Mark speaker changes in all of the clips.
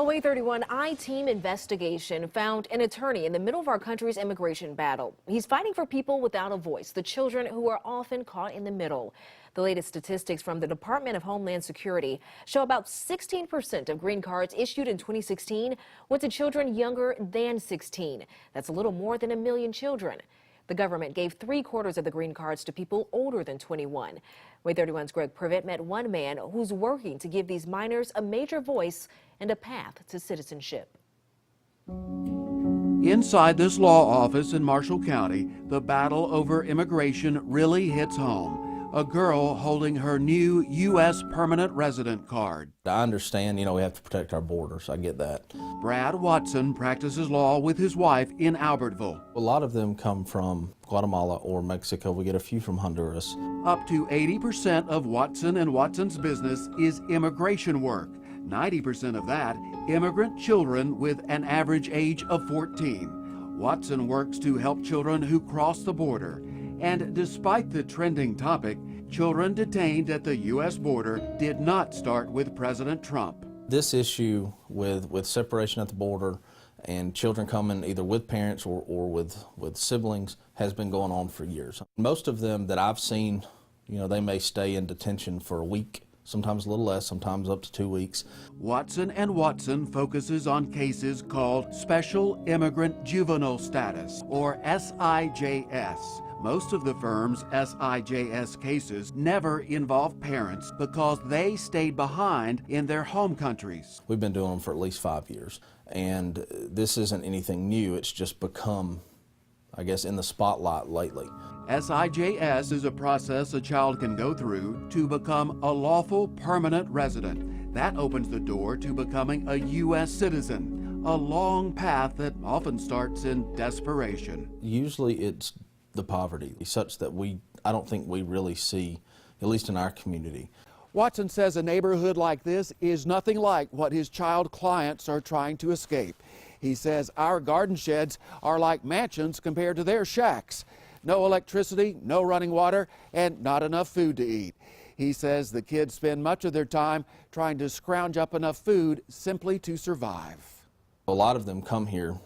Speaker 1: Well, Way 31 I-Team investigation found an attorney in the middle of our country's immigration battle. He's fighting for people without a voice, the children who are often caught in the middle. The latest statistics from the Department of Homeland Security show about 16% of green cards issued in 2016 went to children younger than 16. That's a little more than 1 million children. The government gave 3/4 of the green cards to people older than 21. Way 31's Greg Privet met one man who's working to give these minors a major voice and a path to citizenship.
Speaker 2: Inside this law office in Marshall County, the battle over immigration really hits home. A girl holding her new U.S. permanent resident card.
Speaker 3: I understand, we have to protect our borders. I get that.
Speaker 2: Brad Watson practices law with his wife in Albertville.
Speaker 3: A lot of them come from Guatemala or Mexico. We get a few from Honduras.
Speaker 2: Up to 80% of Watson and Watson's business is immigration work. 90% of that, immigrant children with an average age of 14. Watson works to help children who cross the border. And despite the trending topic, children detained at the U.S. border did not start with President Trump.
Speaker 3: This issue with separation at the border and children coming either with parents or with siblings has been going on for years. Most of them that I've seen, they may stay in detention for a week, sometimes a little less, sometimes up to 2 weeks.
Speaker 2: Watson & Watson focuses on cases called Special Immigrant Juvenile Status, or SIJS. Most of the firm's SIJS cases never involve parents because they stayed behind in their home countries.
Speaker 3: We've been doing them for at least 5 years, and this isn't anything new. It's just become, I guess, in the spotlight lately.
Speaker 2: SIJS is a process a child can go through to become a lawful permanent resident. That opens the door to becoming a U.S. citizen, a long path that often starts in desperation.
Speaker 3: Usually it's the poverty, such that I don't think we really see, at least in our community.
Speaker 2: Watson says a neighborhood like this is nothing like what his child clients are trying to escape. He says our garden sheds are like mansions compared to their shacks. No electricity, no running water, and not enough food to eat. He says the kids spend much of their time trying to scrounge up enough food simply to survive.
Speaker 3: A lot of them come here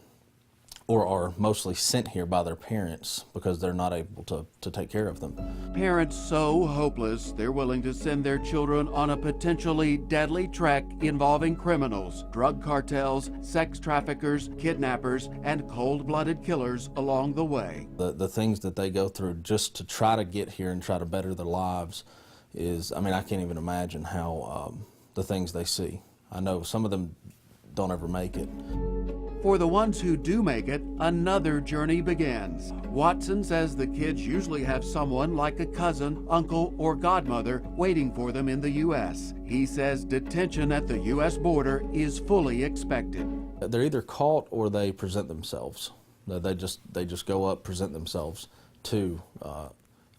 Speaker 3: or are mostly sent here by their parents because they're not able to take care of them.
Speaker 2: Parents so hopeless, they're willing to send their children on a potentially deadly trek involving criminals, drug cartels, sex traffickers, kidnappers, and cold-blooded killers along the way.
Speaker 3: The things that they go through just to try to get here and try to better their lives is, I can't even imagine how the things they see. I know some of them don't ever make it.
Speaker 2: For the ones who do make it, another journey begins. Watson says the kids usually have someone like a cousin, uncle, or godmother waiting for them in the U.S. He says detention at the U.S. border is fully expected.
Speaker 3: They're either caught or they present themselves. They just go up, present themselves to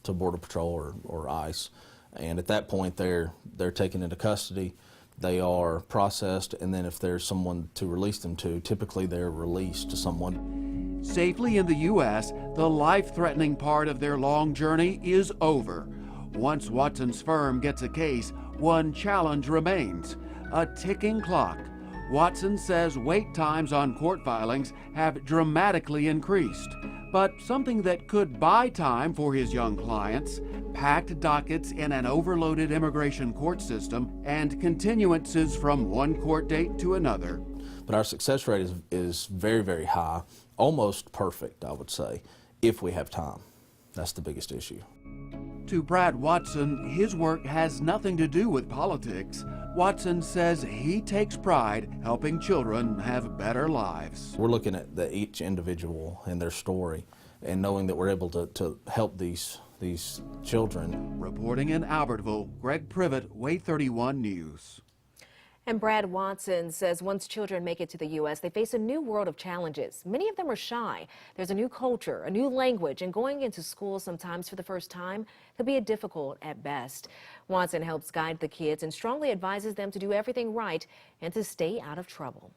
Speaker 3: Border Patrol or ICE, and at that point they're taken into custody. They are processed, and then if there's someone to release them to, typically they're released to someone.
Speaker 2: Safely in the U.S., the life-threatening part of their long journey is over. Once Watson's firm gets a case, one challenge remains: a ticking clock. Watson says wait times on court filings have dramatically increased. But something that could buy time for his young clients: packed dockets in an overloaded immigration court system and continuances from one court date to another.
Speaker 3: But our success rate is very, very high, almost perfect, I would say, if we have time. That's the biggest issue.
Speaker 2: To Brad Watson, his work has nothing to do with politics. Watson says he takes pride helping children have better lives.
Speaker 3: We're looking at each individual and their story and knowing that we're able to help these children.
Speaker 2: Reporting in Albertville, Greg Privet, Way 31 News.
Speaker 1: And Brad Watson says once children make it to the U.S., they face a new world of challenges. Many of them are shy. There's a new culture, a new language, and going into school sometimes for the first time could be difficult at best. Watson helps guide the kids and strongly advises them to do everything right and to stay out of trouble.